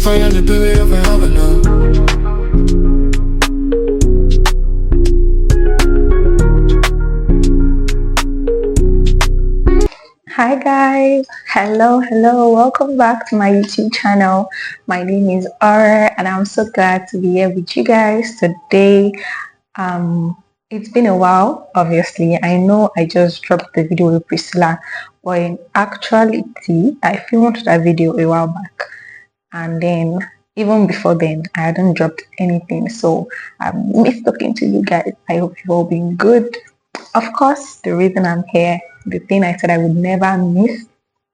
Fire the baby of a now. Hi guys, hello, welcome back to my YouTube channel. My name is O.A and I'm so glad to be here with you guys today. It's been a while, obviously. I know I just dropped the video with Priscilla, but in actuality I filmed that video a while back, and then even before then I hadn't dropped anything, so I missed talking to you guys. I hope you've all been good. Of course, the reason I'm here, the thing I said I would never miss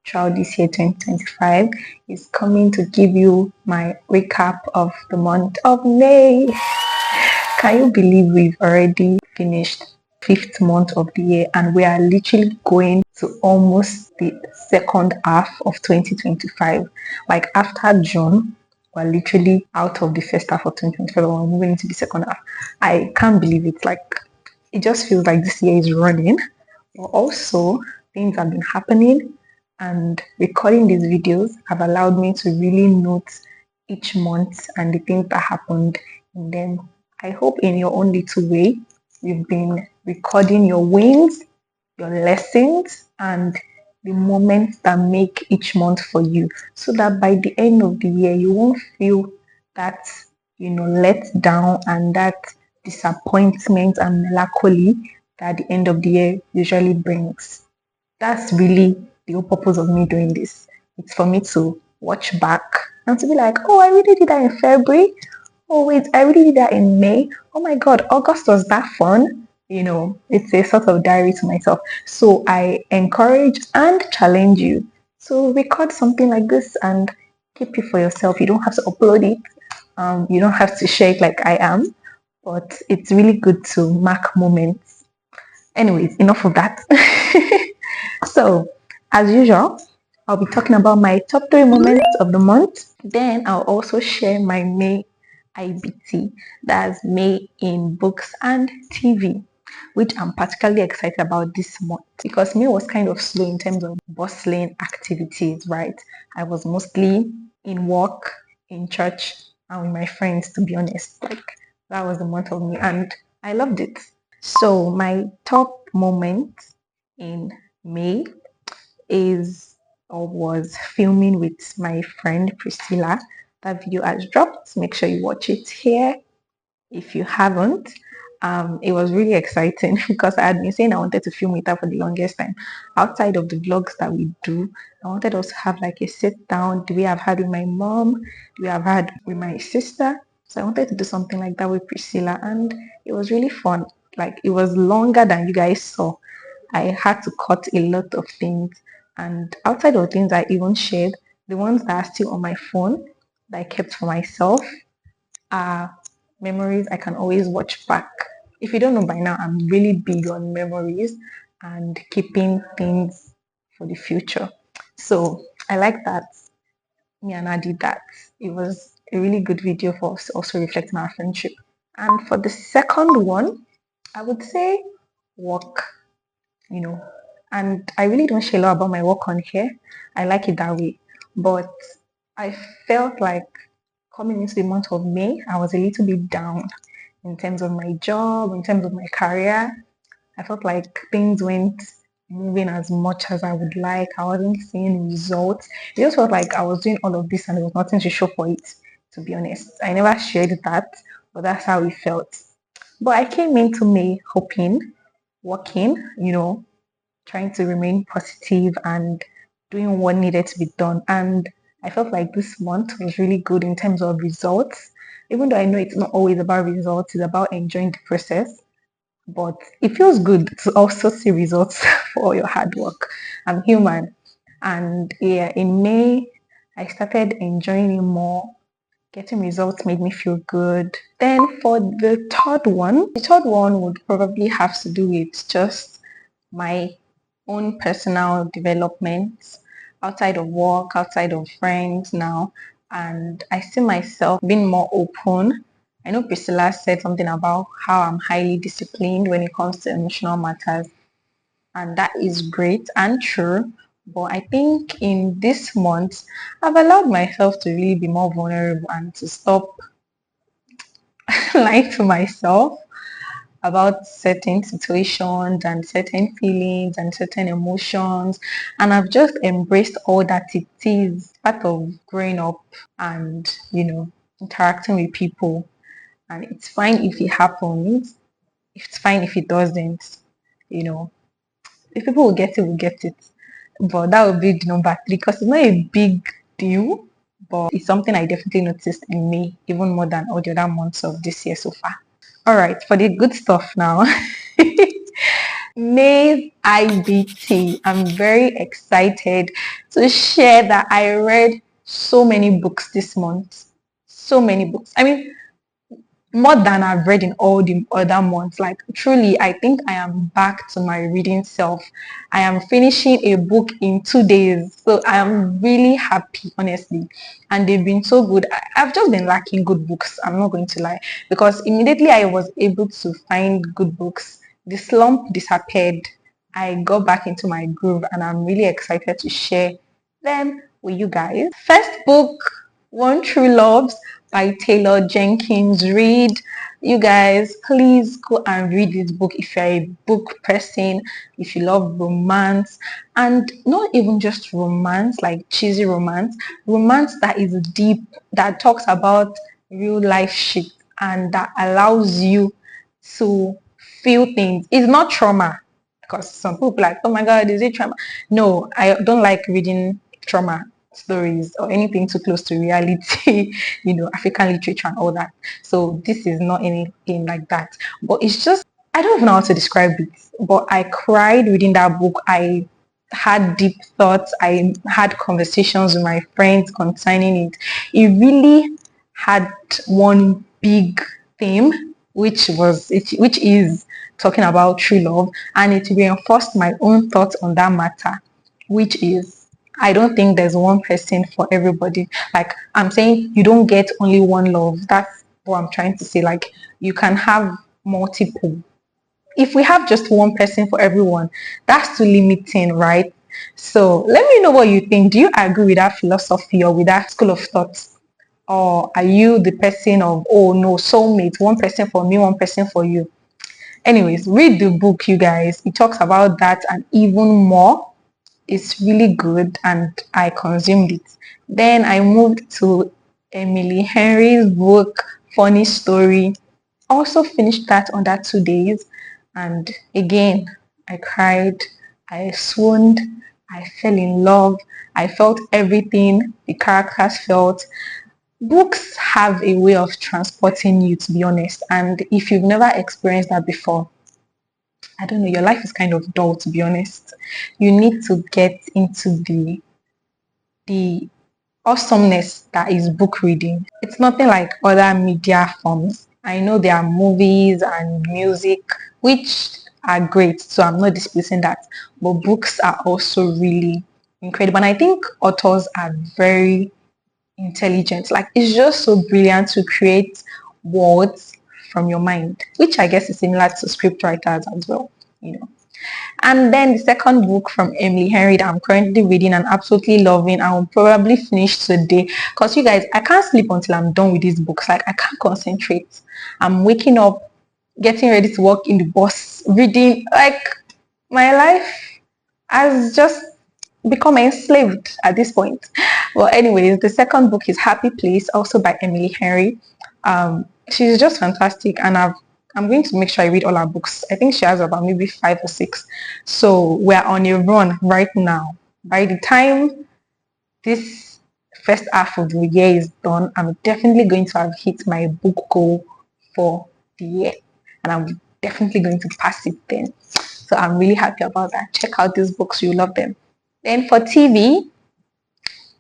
throughout this year 2025, is coming to give you my recap of the month of May. Can you believe we've already finished 5th month of the year and we are literally going to almost the second half of 2025? Like after June, we're literally out of the first half of 2025 and we're moving into the second half. I can't believe it. Like, it just feels like this year is running, but also things have been happening, and recording these videos have allowed me to really note each month and the things that happened in them. I hope in your own little way you've been recording your wins, your lessons, and the moments that make each month for you, so that by the end of the year you won't feel that let down and that disappointment and melancholy that the end of the year usually brings. That's really the whole purpose of me doing this. It's for me to watch back and to be like, oh, I really did that in February. Oh wait, I really did that in May. Oh my god, August was that fun. It's a sort of diary to myself. So I encourage and challenge you to record something like this and keep it for yourself. You don't have to upload it. You don't have to share it like I am, but it's really good to mark moments. Anyways, enough of that. So, as usual, I'll be talking about my top 3 moments of the month. Then I'll also share my May IBT, that's May in books and TV, which I'm particularly excited about this month because May was kind of slow in terms of bustling activities, right? I was mostly in work, in church, and with my friends, to be honest. Like, that was the month of May, and I loved it. So, my top moment in May is or was filming with my friend Priscilla. That video has dropped. Make sure you watch it here if you haven't. It was really exciting because I had been saying I wanted to film with her for the longest time. Outside of the vlogs that we do, I wanted us to have like a sit down, the way I've had with my mom, the way I've had with my sister. So I wanted to do something like that with Priscilla, and it was really fun. Like, it was longer than you guys saw. I had to cut a lot of things, and outside of things I even shared, the ones that are still on my phone that I kept for myself are memories I can always watch back. If you don't know by now, I'm really big on memories and keeping things for the future. So I like that me and I did that. It was a really good video for us to also reflect on our friendship. And for the second one, I would say work, and I really don't share a lot about my work on here. I like it that way. But I felt like coming into the month of May, I was a little bit down in terms of my job, in terms of my career. I felt like things weren't moving as much as I would like. I wasn't seeing results. It just felt like I was doing all of this and there was nothing to show for it, to be honest. I never shared that, but that's how it felt. But I came into May hoping, working, trying to remain positive and doing what needed to be done. And I felt like this month was really good in terms of results. Even though I know it's not always about results, it's about enjoying the process. But it feels good to also see results for all your hard work. I'm human. And yeah, in May, I started enjoying it more. Getting results made me feel good. Then for the third one would probably have to do with just my own personal development outside of work, outside of friends now. And I see myself being more open. I know Priscilla said something about how I'm highly disciplined when it comes to emotional matters, and that is great and true. But I think in this month, I've allowed myself to really be more vulnerable and to stop lying to myself about certain situations and certain feelings and certain emotions. And I've just embraced all that it is part of growing up and, interacting with people. And it's fine if it happens. It's fine if it doesn't. You know, if people will get it, will get it. But that would be the number three because it's not a big deal, but it's something I definitely noticed in me even more than all the other months of this year so far. All right, for the good stuff now. May's IBT. I'm very excited to share that I read so many books this month. So many books. I mean, more than I've read in all the other months. Like truly, I think I am back to my reading self. I am finishing a book in 2 days. So I am really happy, honestly. And they've been so good. I've just been lacking good books. I'm not going to lie. Because immediately I was able to find good books, the slump disappeared. I got back into my groove and I'm really excited to share them with you guys. First book, One True Loves by Taylor Jenkins Reid. You guys, please go and read this book if you're a book person, if you love romance, and not even just romance, like cheesy romance that is deep, that talks about real life shit and that allows you to feel things. It's not trauma because some people are like, oh my god, is it trauma? No, I don't like reading trauma stories or anything too close to reality, African literature and all that. So this is not anything like that. But it's just, I don't even know how to describe it. But I cried reading that book. I had deep thoughts. I had conversations with my friends concerning it. It really had one big theme, which is talking about true love, and it reinforced my own thoughts on that matter, which is I don't think there's one person for everybody. Like I'm saying, you don't get only one love. That's what I'm trying to say. Like you can have multiple. If we have just one person for everyone, that's too limiting, right? So let me know what you think. Do you agree with that philosophy or with that school of thought? Or are you the person of, oh no, soulmate, one person for me, one person for you? Anyways, read the book, you guys. It talks about that and even more. It's really good and I consumed it. Then I moved to Emily Henry's book, Funny Story. Also finished that under 2 days. And again, I cried, I swooned, I fell in love, I felt everything the characters felt. Books have a way of transporting you, to be honest. And if you've never experienced that before, I don't know, your life is kind of dull, to be honest. You need to get into the awesomeness that is book reading. It's nothing like other media forms. I know there are movies and music, which are great, so I'm not disputing that. But books are also really incredible. And I think authors are very intelligent. Like it's just so brilliant to create words from your mind, which I guess is similar to script writers as well. And then the second book from Emily Henry that I'm currently reading and absolutely loving, I will probably finish today. Because you guys, I can't sleep until I'm done with these books. Like I can't concentrate. I'm waking up, getting ready to walk in the bus, reading. Like my life has just become enslaved at this point. Well, anyways, the second book is Happy Place, also by Emily Henry. She's just fantastic, and I'm going to make sure I read all her books. I think she has about maybe 5 or 6. So we're on a run right now. By the time this first half of the year is done, I'm definitely going to have hit my book goal for the year, and I'm definitely going to pass it then. So I'm really happy about that. Check out these books, you love them. Then for TV,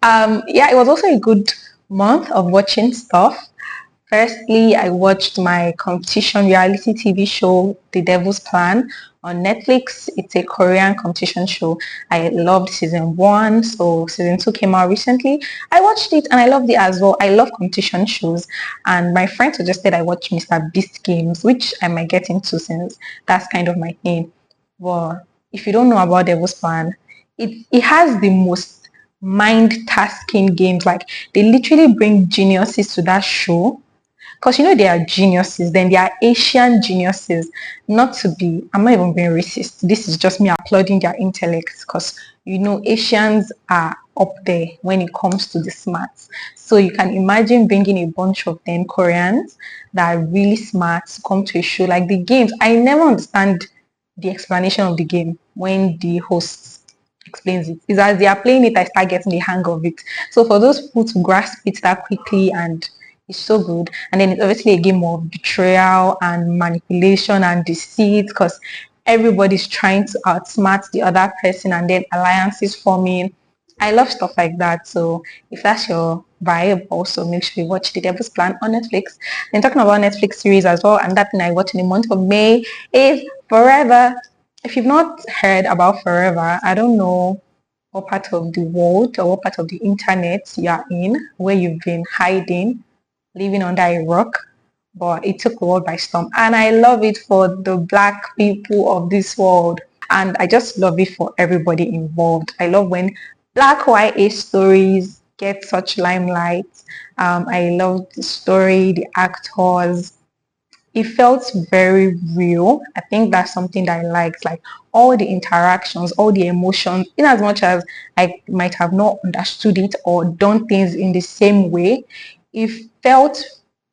yeah, it was also a good month of watching stuff. Firstly, I watched my competition reality TV show, The Devil's Plan, on Netflix. It's a Korean competition show. I loved season 1, so season 2 came out recently. I watched it and I loved it as well. I love competition shows, and my friend suggested I watch Mr. Beast Games, which I might get into since that's kind of my thing. Well, if you don't know about Devil's Plan, it has the most mind tasking games. Like they literally bring geniuses to that show, because you know they are geniuses, then they are Asian geniuses. Not to be, I'm not even being racist. This is just me applauding their intellect, because you know Asians are up there when it comes to the smarts. So you can imagine bringing a bunch of them Koreans that are really smart to come to a show like the games. I never understand the explanation of the game when the host explains it. It's as they are playing it, I start getting the hang of it. So for those people to grasp it that quickly, and it's so good. And then it's obviously a game of betrayal and manipulation and deceit, because everybody's trying to outsmart the other person, and then alliances forming. I love stuff like that. So if that's your vibe, also make sure you watch The Devil's Plan on Netflix. And talking about Netflix series as well, and that thing I watched in the month of May is Forever. If you've not heard about Forever, I don't know what part of the world or what part of the internet you are in, where you've been hiding, living under a rock, but it took the world by storm. And I love it for the black people of this world. And I just love it for everybody involved. I love when black YA stories get such limelight. I love the story, the actors. It felt very real. I think that's something that I liked, like all the interactions, all the emotions, in as much as I might have not understood it or done things in the same way, it felt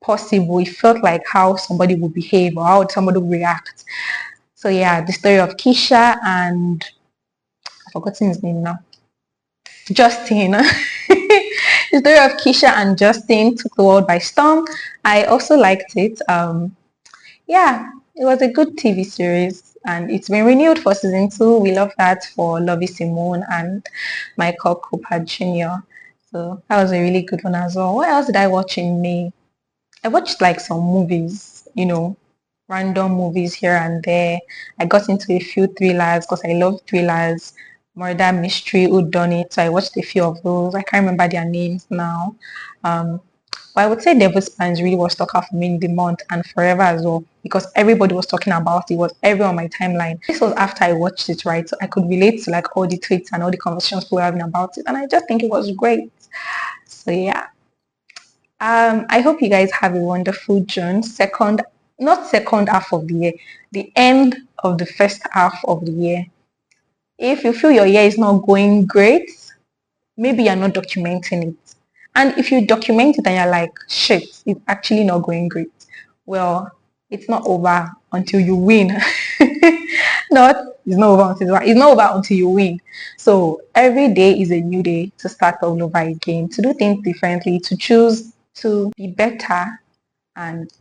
possible. It felt like how somebody would behave or how somebody would react. So yeah, the story of Keisha and I've forgotten his name now. Justin. The story of Keisha and Justin took the world by storm. I also liked it. Yeah, it was a good TV series, and it's been renewed for season 2. We love that for Lovey Simone and Michael Cooper Jr. So that was a really good one as well. What else did I watch in May? I watched like some movies, random movies here and there. I got into a few thrillers because I love thrillers, murder mystery, who done it. So I watched a few of those. I can't remember their names now. Um, but I would say Devil's Plans really was stuck out for me in the month and forever as well, because everybody was talking about it. It was everywhere on my timeline. This was after I watched it, right? So I could relate to like all the tweets and all the conversations people were having about it. And I just think it was great. So yeah. I hope you guys have a wonderful June. Not second half of the year, the end of the first half of the year. If you feel your year is not going great, maybe you're not documenting it. And if you document it and you're like, shit, it's actually not going great, well, it's not over until you win. It's not over until you win. So every day is a new day to start all over again, to do things differently, to choose to be better. And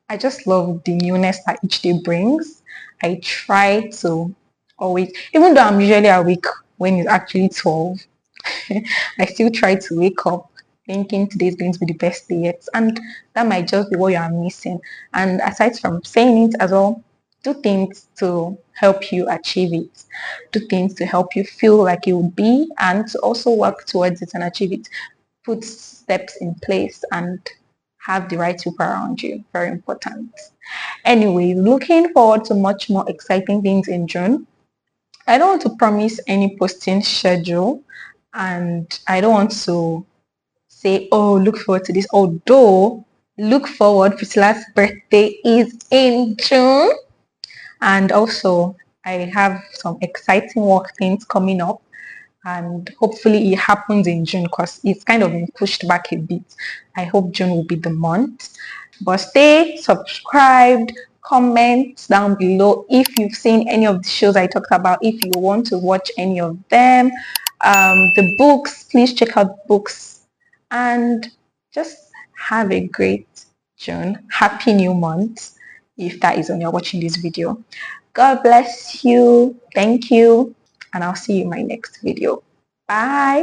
I just love the newness that each day brings. I try to always, even though I'm usually awake when it's actually 12, I still try to wake up thinking today is going to be the best day yet. And that might just be what you are missing. And aside from saying it as well, do things to help you achieve it. Do things to help you feel like you would be, and to also work towards it and achieve it. Put steps in place and have the right people around you. Very important. Anyway, looking forward to much more exciting things in June. I don't want to promise any posting schedule, and I don't want to say, oh, look forward to this. Although, look forward, Priscilla's birthday is in June. And also, I have some exciting work things coming up, and hopefully it happens in June because it's kind of been pushed back a bit. I hope June will be the month. But stay subscribed, comment down below if you've seen any of the shows I talked about, if you want to watch any of them. The books, please check out books, and just have a great June. Happy new month if that is when you're watching this video. God bless you. Thank you. And I'll see you in my next video. Bye.